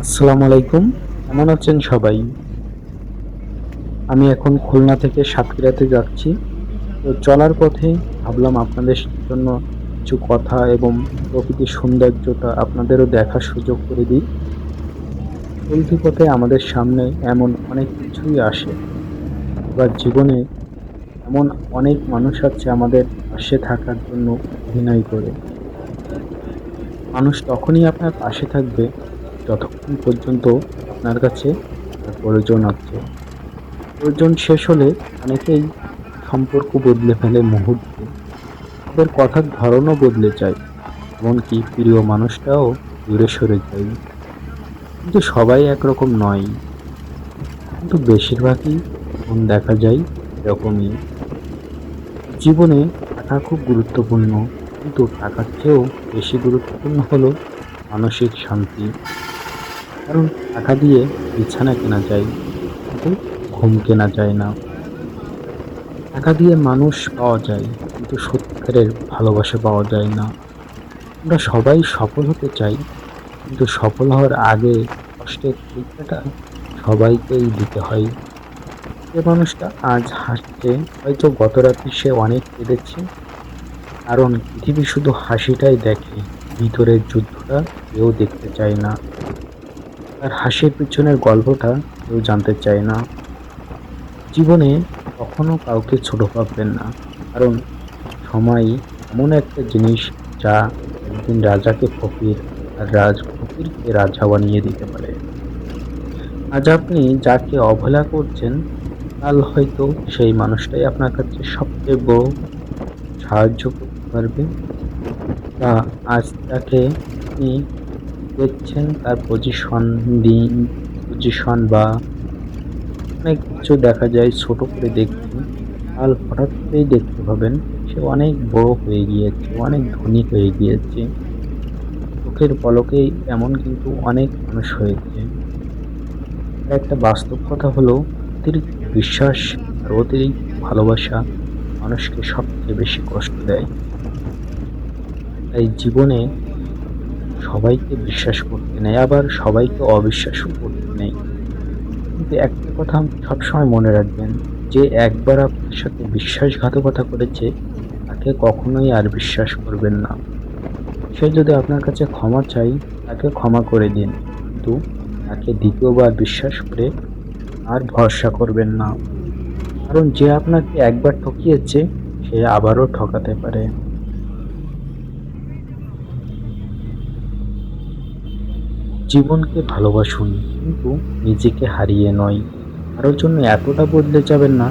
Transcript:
আসসালামু আলাইকুম। কেমন আছেন সবাই? আমি এখন খুলনা থেকে সাতক্ষীরাতে যাচ্ছি। তো চলার পথে ভাবলাম আপনাদের জন্য কিছু কথা এবং প্রকৃতির সৌন্দর্যটা আপনাদেরও দেখার সুযোগ করে দিই। চলতি পথে আমাদের সামনে এমন অনেক কিছুই আসে। আবার জীবনে এমন অনেক মানুষ আছে আমাদের পাশে থাকার জন্য অভিনয় করে। মানুষ তখনই আপনার পাশে থাকবে যতক্ষণ পর্যন্ত আপনার কাছে তার প্রয়োজন আছে। প্রয়োজন শেষ হলে অনেকেই সম্পর্ক বদলে ফেলে মুহূর্তে। তাদের কথার ধরনও বদলে যায়। এমনকি প্রিয় মানুষটাও দূরে সরে যায়। কিন্তু সবাই একরকম নয়। কিন্তু বেশিরভাগই মন দেখা যায় এরকমই। জীবনে টাকা খুব গুরুত্বপূর্ণ। কিন্তু টাকার চেয়েও বেশি গুরুত্বপূর্ণ হলো মানসিক শান্তি। কারণ টাকা দিয়ে বিছানা কেনা যায়, কিন্তু ঘুম কেনা যায় না। টাকা দিয়ে মানুষ পাওয়া যায়, কিন্তু সত্যিকারের ভালোবাসা পাওয়া যায় না। আমরা সবাই সফল হতে চাই, কিন্তু সফল হওয়ার আগে কষ্টের পরীক্ষাটা সবাইকেই দিতে হয়। যে মানুষটা আজ হাসছে, হয়তো গত রাতে সে অনেক কেঁদেছে। কারণ পৃথিবী শুধু হাসিটাই দেখে, ভিতরের যুদ্ধটা কেউ দেখতে চায় না। তার হাসির পিছনের গল্পটা কেউ জানতে চায় না। জীবনে কখনো কাউকে ছোট ভাববেন না, কারণ সময় এমন একটা জিনিস যা একদিন রাজাকে ফকির আর ফকিরকে রাজা বানিয়ে দিতে পারে। আজ আপনি যাকে অবহেলা করছেন, কাল হয়তো সেই মানুষটাই আপনার কাছে সবচেয়ে বড় সাহায্য করতে পারবে। বা আজ তাকে আপনি দেখছেন তার দিন পজিশন বা অনেক কিছু দেখা যায় ছোট করে দেখছেন। কাল হঠাৎ করেই দেখতে পাবেন সে অনেক বড় হয়ে গিয়েছে, অনেক ধনী হয়ে গিয়েছে। চোখের পলকেই এমন কিন্তু অনেক মানুষ হয়েছে। আর একটা বাস্তব কথা হলো, অতিরিক্ত বিশ্বাস আর অতিরিক্ত ভালোবাসা মানুষকে সবচেয়ে বেশি কষ্ট দেয়। তাই জীবনে সবাইকে বিশ্বাস করতে নেই, আবার সবাইকে অবিশ্বাসও করতে নেই। কিন্তু একটা কথা সবসময় মনে রাখবেন, যে একবার আপনার সাথে বিশ্বাসঘাতকতা করেছে তাকে কখনোই আর বিশ্বাস করবেন না। সে যদি আপনার কাছে ক্ষমা চায়, তাকে ক্ষমা করে দিন। কিন্তু তাকে দ্বিতীয়বার বিশ্বাস করে আর ভরসা করবেন না। কারণ যে আপনাকে একবার ঠকিয়েছে, সে আবারও ঠকাতে পারে। জীবনকে ভালোবাসুন, কিন্তু নিজেকে হারিয়ে নয়। কারোর জন্য এতটা বদলে যাবেন না